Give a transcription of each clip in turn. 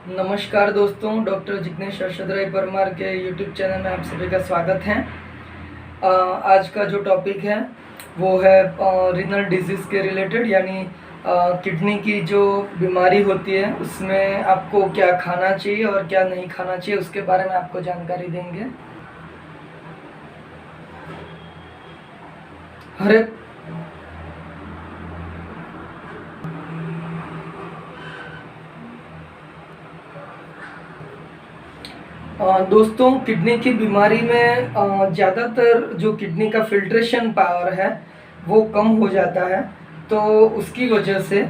नमस्कार दोस्तों, डॉक्टर जिग्नेश अरशद राय परमार के यूट्यूब चैनल में आप सभी का स्वागत है। आज का जो टॉपिक है वो है रीनल डिजीज़ के रिलेटेड, यानी किडनी की जो बीमारी होती है उसमें आपको क्या खाना चाहिए और क्या नहीं खाना चाहिए उसके बारे में आपको जानकारी देंगे। हर एक दोस्तों, किडनी की बीमारी में ज़्यादातर जो किडनी का फिल्ट्रेशन पावर है वो कम हो जाता है। तो उसकी वजह से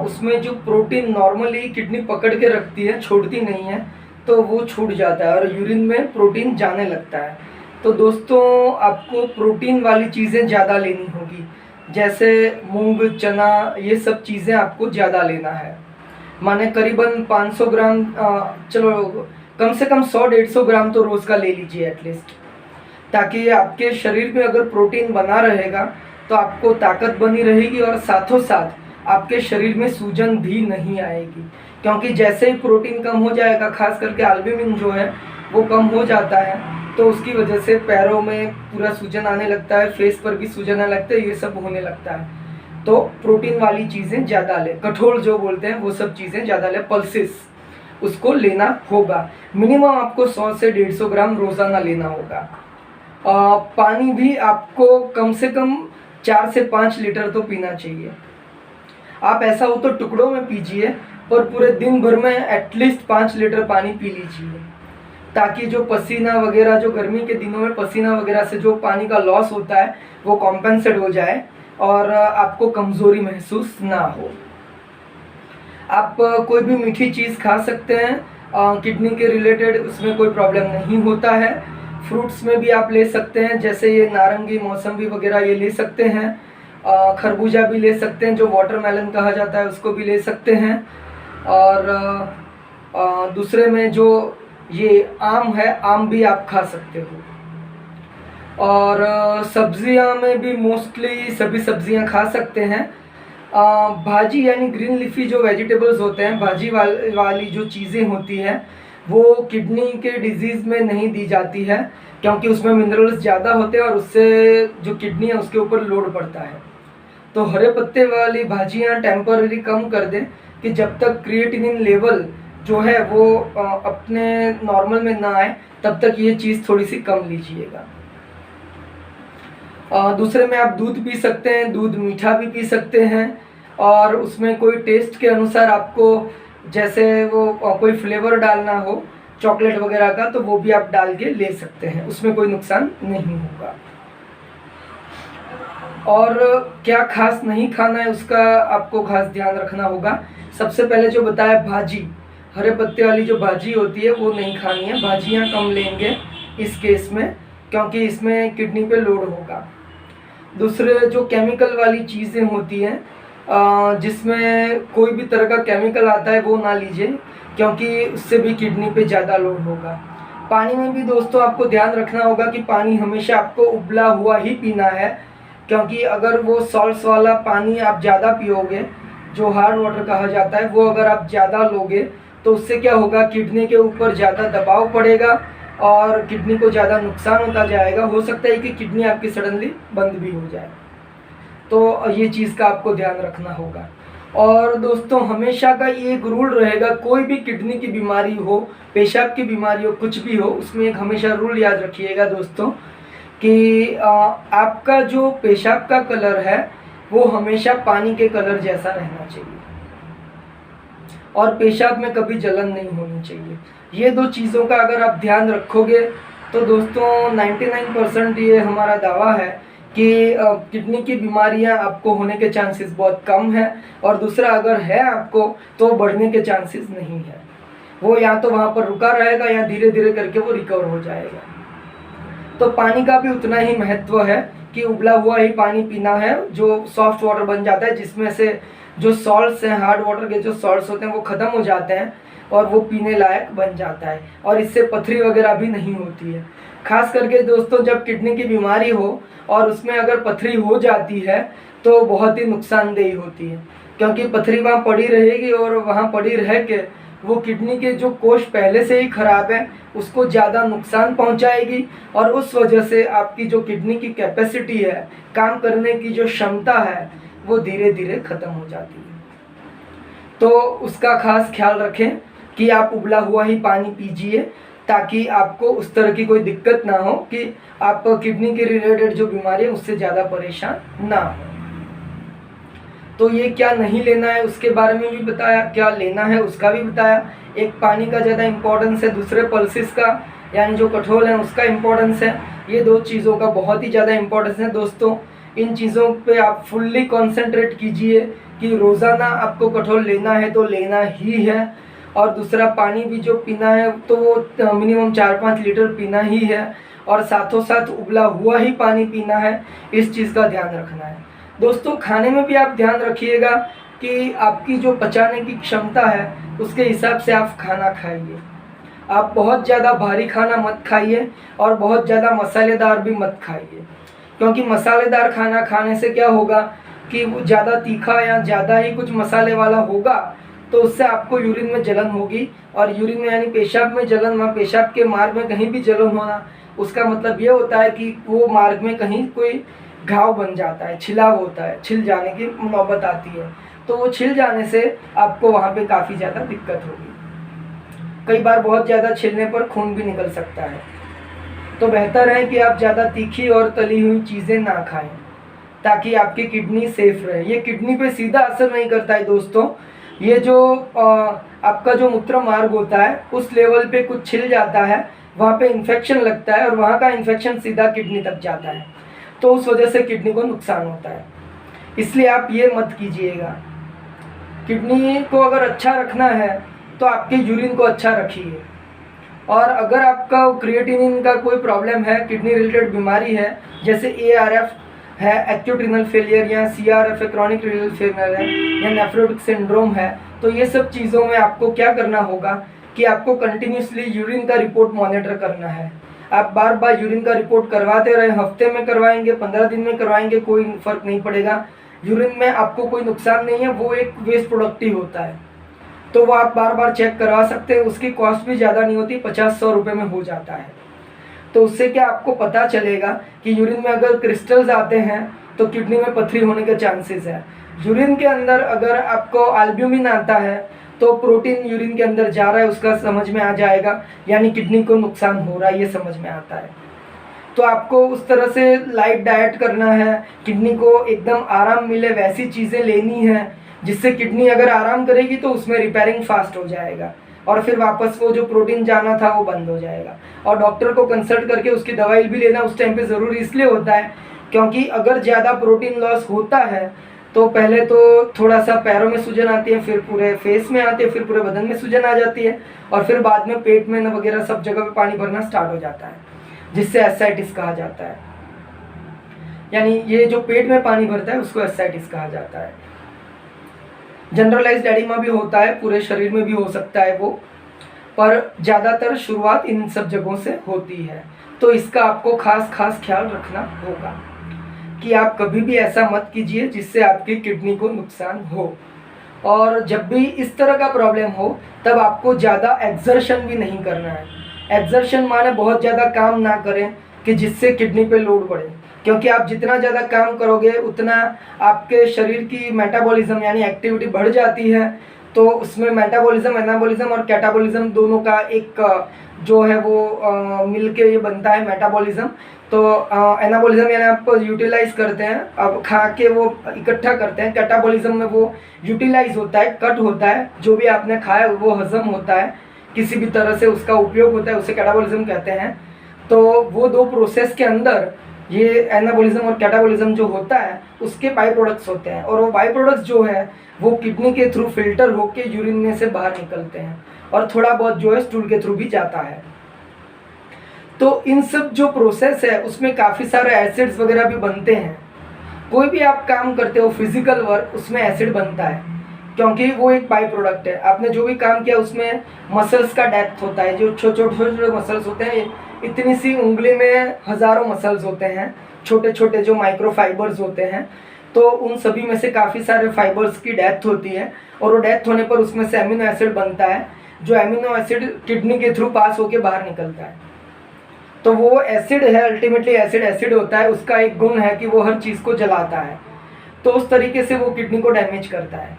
उसमें जो प्रोटीन नॉर्मली किडनी पकड़ के रखती है, छोड़ती नहीं है, तो वो छूट जाता है और यूरिन में प्रोटीन जाने लगता है। तो दोस्तों, आपको प्रोटीन वाली चीज़ें ज़्यादा लेनी होगी, जैसे मूंग, चना, ये सब चीज़ें आपको ज़्यादा लेना है। माने करीबन 500 ग्राम, चलो कम से कम 100-150 ग्राम तो रोज़ का ले लीजिए एटलीस्ट, ताकि आपके शरीर में अगर प्रोटीन बना रहेगा तो आपको ताकत बनी रहेगी और साथों साथ आपके शरीर में सूजन भी नहीं आएगी। क्योंकि जैसे ही प्रोटीन कम हो जाएगा, खास करके एल्ब्यूमिन जो है वो कम हो जाता है, तो उसकी वजह से पैरों में पूरा सूजन आने लगता है, फेस पर भी सूजन आने लगता है, ये सब होने लगता है। तो प्रोटीन वाली चीज़ें ज़्यादा लें, कठोर जो बोलते हैं वो सब चीज़ें ज़्यादा लें, पल्सेस उसको लेना होगा। मिनिमम आपको 100 से 150 ग्राम रोज़ाना लेना होगा। पानी भी आपको कम से कम 4 से 5 लीटर तो पीना चाहिए। आप ऐसा हो तो टुकड़ों में पीजिए, पर पूरे दिन भर में एटलीस्ट 5 लीटर पानी पी लीजिए, ताकि जो पसीना वगैरह, जो गर्मी के दिनों में पसीना वगैरह से जो पानी का लॉस होता है वो कॉम्पेंसेट हो जाए और आपको कमज़ोरी महसूस ना हो। आप कोई भी मीठी चीज़ खा सकते हैं किडनी के रिलेटेड, उसमें कोई प्रॉब्लम नहीं होता है। फ्रूट्स में भी आप ले सकते हैं, जैसे ये नारंगी, मौसम्बी वगैरह ये ले सकते हैं। खरबूजा भी ले सकते हैं, जो वाटरमेलन कहा जाता है, उसको भी ले सकते हैं। और दूसरे में जो ये आम है, आम भी आप खा सकते हो। और सब्जियां में भी मोस्टली सभी सब्जियां खा सकते हैं। भाजी यानी ग्रीन लीफी जो वेजिटेबल्स होते हैं, भाजी वाली जो चीज़ें होती हैं वो किडनी के डिजीज़ में नहीं दी जाती है, क्योंकि उसमें मिनरल्स ज़्यादा होते हैं और उससे जो किडनी है उसके ऊपर लोड पड़ता है। तो हरे पत्ते वाली भाजियाँ टेम्पररी कम कर दें, कि जब तक क्रिएटिनिन लेवल जो है वो अपने नॉर्मल में ना आए तब तक ये चीज़ थोड़ी सी कम लीजिएगा। दूसरे में आप दूध पी सकते हैं, दूध मीठा भी पी सकते हैं, और उसमें कोई टेस्ट के अनुसार आपको जैसे वो कोई फ्लेवर डालना हो चॉकलेट वगैरह का, तो वो भी आप डाल के ले सकते हैं, उसमें कोई नुकसान नहीं होगा। और क्या खास नहीं खाना है उसका आपको खास ध्यान रखना होगा। सबसे पहले जो बताया, भाजी, हरे पत्ते वाली जो भाजी होती है वो नहीं खानी है, भाजियाँ कम लेंगे इस केस में, क्योंकि इसमें किडनी पे लोड होगा। दूसरे जो केमिकल वाली चीज़ें होती हैं, जिसमें कोई भी तरह का केमिकल आता है वो ना लीजिए, क्योंकि उससे भी किडनी पे ज़्यादा लोड होगा। पानी में भी दोस्तों आपको ध्यान रखना होगा कि पानी हमेशा आपको उबला हुआ ही पीना है, क्योंकि अगर वो सॉल्ट्स वाला पानी आप ज़्यादा पियोगे, जो हार्ड वाटर कहा जाता है, वो अगर आप ज़्यादा लोगे तो उससे क्या होगा, किडनी के ऊपर ज़्यादा दबाव पड़ेगा और किडनी को ज़्यादा नुकसान होता जाएगा। हो सकता है कि किडनी आपकी सडनली बंद भी हो जाए। तो ये चीज़ का आपको ध्यान रखना होगा। और दोस्तों, हमेशा का ये एक रूल रहेगा, कोई भी किडनी की बीमारी हो, पेशाब की बीमारी हो, कुछ भी हो, उसमें एक हमेशा रूल याद रखिएगा दोस्तों, कि आपका जो पेशाब का कलर है वो हमेशा पानी के कलर जैसा रहना चाहिए, और पेशाब में कभी जलन नहीं होनी चाहिए। ये दो चीज़ों का अगर आप ध्यान रखोगे तो दोस्तों 99% ये हमारा दावा है कि किडनी की बीमारियां आपको होने के चांसेस बहुत कम हैं, और दूसरा अगर है आपको तो बढ़ने के चांसेस नहीं है। वो या तो वहाँ पर रुका रहेगा या धीरे धीरे करके वो रिकवर हो जाएगा। तो पानी का भी उतना ही महत्व है कि उबला हुआ ही पानी पीना है, जो सॉफ्ट वाटर बन जाता है, जिसमें से जो सॉल्ट्स हैं, हार्ड वाटर के जो सॉल्ट्स होते हैं वो ख़त्म हो जाते हैं और वो पीने लायक बन जाता है, और इससे पथरी वगैरह भी नहीं होती है। खास करके दोस्तों, जब किडनी की बीमारी हो और उसमें अगर पथरी हो जाती है तो बहुत ही नुकसानदेही होती है, क्योंकि पथरी वहाँ पड़ी रहेगी और वहाँ पड़ी रह के वो किडनी के जो कोष पहले से ही खराब है उसको ज़्यादा नुकसान पहुंचाएगी, और उस वजह से आपकी जो किडनी की कैपेसिटी है, काम करने की जो क्षमता है, वो धीरे धीरे ख़त्म हो जाती है। तो उसका खास ख्याल रखें कि आप उबला हुआ ही पानी पीजिए, ताकि आपको उस तरह की कोई दिक्कत ना हो कि आप किडनी के रिलेटेड जो बीमारी है उससे ज़्यादा परेशान ना हो। तो ये क्या नहीं लेना है उसके बारे में भी बताया, क्या लेना है उसका भी बताया। एक पानी का ज़्यादा इम्पोर्टेंस है, दूसरे पल्सेस का यानी जो कठोल है उसका इम्पोर्टेंस है। ये दो चीज़ों का बहुत ही ज़्यादा इम्पोर्टेंस है दोस्तों। इन चीज़ों पे आप फुल्ली कॉन्सेंट्रेट कीजिए कि रोज़ाना आपको कठोल लेना है तो लेना ही है, और दूसरा पानी भी जो पीना है तो वो मिनिमम 4-5 लीटर पीना ही है, और साथों साथ उबला हुआ ही पानी पीना है। इस चीज़ का ध्यान रखना है दोस्तों। खाने में भी आप ध्यान रखिएगा कि आपकी जो पचाने की क्षमता है उसके हिसाब से आप खाना खाइए। आप बहुत ज़्यादा भारी खाना मत खाइए और बहुत ज़्यादा मसालेदार भी मत खाइए, क्योंकि मसालेदार खाना खाने से क्या होगा कि वो ज़्यादा तीखा या ज़्यादा ही कुछ मसाले वाला होगा तो उससे आपको यूरिन में जलन होगी, और यूरिन में यानी पेशाब में जलन, वहाँ पेशाब के मार्ग में कहीं भी जलन होना, उसका मतलब ये होता है कि वो मार्ग में कहीं कोई घाव बन जाता है, छिलाव होता है, छिल जाने की नौबत आती है। तो वो छिल जाने से आपको वहाँ पे काफ़ी ज़्यादा दिक्कत होगी। कई बार बहुत ज़्यादा छिलने पर खून भी निकल सकता है। तो बेहतर है कि आप ज़्यादा तीखी और तली हुई चीज़ें ना खाएं, ताकि आपकी किडनी सेफ रहे। ये किडनी पे सीधा असर नहीं करता है दोस्तों। ये जो आपका जो मूत्र मार्ग होता है उस लेवल पे कुछ छिल जाता है, वहाँ पे इन्फेक्शन लगता है और वहाँ का इन्फेक्शन सीधा किडनी तक जाता है, तो उस वजह से किडनी को नुकसान होता है। इसलिए आप ये मत कीजिएगा। किडनी को अगर अच्छा रखना है तो आपके यूरिन को अच्छा रखिए, और अगर आपका क्रिएटिनिन का कोई प्रॉब्लम है, किडनी रिलेटेड बीमारी है, जैसे ARF है, एक्यूट रीनल फेलियर, या CRF है, क्रॉनिक रीनल फेलियर है, या नेफ्रोटिक सिंड्रोम है, तो ये सब चीज़ों में आपको क्या करना होगा कि आपको कंटिन्यूसली यूरिन का रिपोर्ट मॉनिटर करना है। आप बार बार यूरिन का रिपोर्ट करवाते रहे, हफ्ते में करवाएंगे, 15 दिन में करवाएंगे, कोई फ़र्क नहीं पड़ेगा। यूरिन में आपको कोई नुकसान नहीं है, वो एक वेस्ट प्रोडक्ट ही होता है, तो वो आप बार बार चेक करवा सकते हैं। उसकी कॉस्ट भी ज़्यादा नहीं होती, 50-100 रुपये में हो जाता है। तो उससे क्या आपको पता चलेगा कि यूरिन में अगर क्रिस्टल्स आते हैं तो किडनी में पथरी होने के चांसेस है। यूरिन के अंदर अगर आपको एल्ब्यूमिन आता है तो प्रोटीन यूरिन के अंदर जा रहा है, उसका समझ में आ जाएगा, यानी किडनी को नुकसान हो रहा है, ये समझ में आता है। तो आपको उस तरह से लाइट डाइट करना है, किडनी को एकदम आराम मिले वैसी चीज़ें लेनी है, जिससे किडनी अगर आराम करेगी तो उसमें रिपेयरिंग फास्ट हो जाएगा, और फिर वापस वो जो प्रोटीन जाना था वो बंद हो जाएगा। और डॉक्टर को कंसल्ट करके उसकी दवाई भी लेना उस टाइम पे ज़रूरी इसलिए होता है क्योंकि अगर ज़्यादा प्रोटीन लॉस होता है तो पहले तो थोड़ा सा पैरों में सूजन आती है, फिर पूरे फेस में आती है, फिर पूरे बदन में सूजन आ जाती है, और फिर बाद में पेट में वगैरह सब जगह पे पानी भरना स्टार्ट हो जाता है, जिससे एसाइटिस कहा जाता है। यानी ये जो पेट में पानी भरता है उसको एसाइटिस कहा जाता है। जनरलाइज्ड एडिमा भी होता है, पूरे शरीर में भी हो सकता है वो, पर ज़्यादातर शुरुआत इन सब जगहों से होती है। तो इसका आपको खास ख्याल रखना होगा कि आप कभी भी ऐसा मत कीजिए जिससे आपकी किडनी को नुकसान हो। और जब भी इस तरह का प्रॉब्लम हो तब आपको ज़्यादा एक्सर्शन भी नहीं करना है। एक्सर्शन माने बहुत ज़्यादा काम ना करें कि जिससे किडनी पे लोड बढ़े, क्योंकि आप जितना ज़्यादा काम करोगे उतना आपके शरीर की मेटाबॉलिज्म यानी एक्टिविटी बढ़ जाती है। तो उसमें मेटाबॉलिज्म, एनाबॉलिज्म और कैटाबॉलिज्म दोनों का एक जो है वो मिलके ये बनता है मेटाबॉलिज्म। तो एनाबॉलिज्म यानी आप यूटिलाइज करते हैं, अब खा के वो इकट्ठा करते हैं। कैटाबॉलिज्म में वो यूटिलाइज होता है, कट होता है, जो भी आपने खाया वो हजम होता है, किसी भी तरह से उसका उपयोग होता है, उसे कैटाबॉलिज्म कहते हैं। तो वो दो प्रोसेस के अंदर ये एनाबॉलिज्म और कैटाबॉलिज्म जो होता है उसके बाई प्रोडक्ट्स होते हैं, और वो बाई प्रोडक्ट्स जो है वो किडनी के थ्रू फिल्टर होके यूरिन में से बाहर निकलते हैं, और थोड़ा बहुत जो है स्टूल के थ्रू भी जाता है। तो इन सब जो प्रोसेस है उसमें काफ़ी सारे एसिड्स वगैरह भी बनते हैं। कोई भी आप काम करते हो फिजिकल वर्क, उसमें एसिड बनता है, क्योंकि वो एक बाई प्रोडक्ट है। आपने जो भी काम किया उसमें मसल्स का डेप्थ होता है, जो छोटे मसल्स होते हैं, इतनी सी उंगली में हज़ारों मसल्स होते हैं, छोटे छोटे जो माइक्रो फाइबर्स होते हैं। तो उन सभी में से काफ़ी सारे फाइबर्स की डेथ होती है, और वो डेथ होने पर उसमें से एमिनो एसिड बनता है, जो एमिनो एसिड किडनी के थ्रू पास होके बाहर निकलता है। तो वो एसिड है, अल्टीमेटली एसिड एसिड होता है, उसका एक गुण है कि वो हर चीज़ को जलाता है, तो उस तरीके से वो किडनी को डैमेज करता है।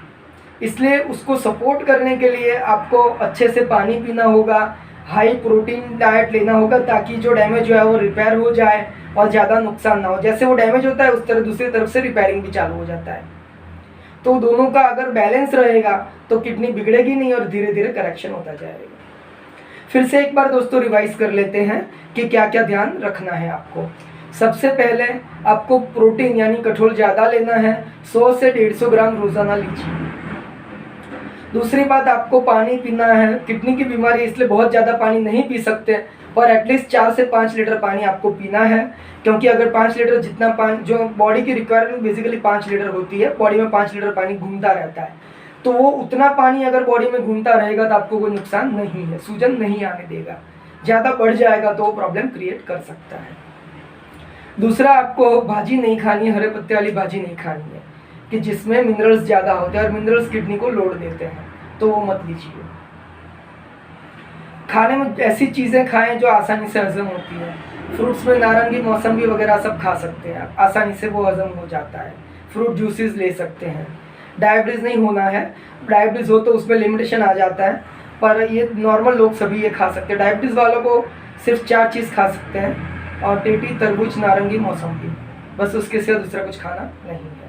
इसलिए उसको सपोर्ट करने के लिए आपको अच्छे से पानी पीना होगा, हाई प्रोटीन डाइट लेना होगा, ताकि जो डैमेज हुआ है वो रिपेयर हो जाए और ज़्यादा नुकसान ना हो। जैसे वो डैमेज होता है उस तरह दूसरी तरफ से रिपेयरिंग भी चालू हो जाता है। तो दोनों का अगर बैलेंस रहेगा तो किडनी बिगड़ेगी नहीं और धीरे धीरे करेक्शन होता जाएगा। फिर से एक बार दोस्तों रिवाइज कर लेते हैं कि क्या क्या ध्यान रखना है आपको। सबसे पहले आपको प्रोटीन यानी कठोर ज़्यादा लेना है, 100 से 150 ग्राम रोज़ाना लीजिए। दूसरी बात, आपको पानी पीना है। किडनी की बीमारी इसलिए बहुत ज़्यादा पानी नहीं पी सकते, पर एटलीस्ट 4 से 5 लीटर पानी आपको पीना है, क्योंकि अगर 5 लीटर जितना पानी, जो बॉडी की रिक्वायरमेंट बेसिकली 5 लीटर होती है, बॉडी में 5 लीटर पानी घूमता रहता है, तो वो उतना पानी अगर बॉडी में घूमता रहेगा तो आपको कोई नुकसान नहीं है, सूजन नहीं आने देगा। ज़्यादा बढ़ जाएगा तो वो प्रॉब्लम क्रिएट कर सकता है। दूसरा, आपको भाजी नहीं खानी, हरे पत्ते वाली भाजी नहीं खानी है कि जिसमें मिनरल्स ज़्यादा होते हैं और मिनरल्स किडनी को लोड देते हैं, तो वो मत लीजिए। खाने में ऐसी चीज़ें खाएं जो आसानी से हजम होती है। फ्रूट्स में नारंगी, मौसम्बी वगैरह सब खा सकते हैं, आसानी से वो हजम हो जाता है। फ्रूट जूसेस ले सकते हैं। डायबिटीज़ नहीं होना है, डायबिटीज़ हो तो उसमें लिमिटेशन आ जाता है, पर ये नॉर्मल लोग सभी ये खा सकते हैं। डायबिटीज़ वालों को सिर्फ 4 चीज़ खा सकते हैं, और टेटी, तरबूज, नारंगी, मौसम्बी, बस उसके सिवा दूसरा कुछ खाना नहीं है।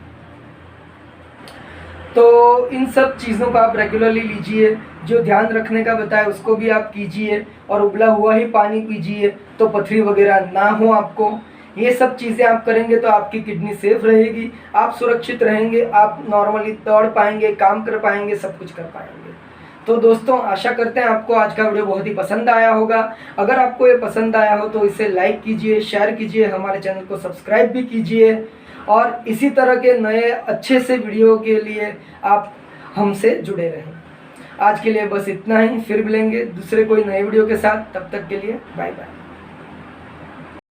तो इन सब चीज़ों का आप रेगुलरली लीजिए। जो ध्यान रखने का बताया उसको भी आप कीजिए, और उबला हुआ ही पानी पीजिए, तो पथरी वगैरह ना हो आपको। ये सब चीज़ें आप करेंगे तो आपकी किडनी सेफ रहेगी, आप सुरक्षित रहेंगे, आप नॉर्मली दौड़ पाएंगे, काम कर पाएंगे, सब कुछ कर पाएंगे। तो दोस्तों, आशा करते हैं आपको आज का वीडियो बहुत ही पसंद आया होगा। अगर आपको ये पसंद आया हो तो इसे लाइक कीजिए, शेयर कीजिए, हमारे चैनल को सब्सक्राइब भी कीजिए, और इसी तरह के नए अच्छे से वीडियो के लिए आप हमसे जुड़े रहें। आज के लिए बस इतना ही, फिर मिलेंगे दूसरे कोई नए वीडियो के साथ। तब तक के लिए बाय बाय।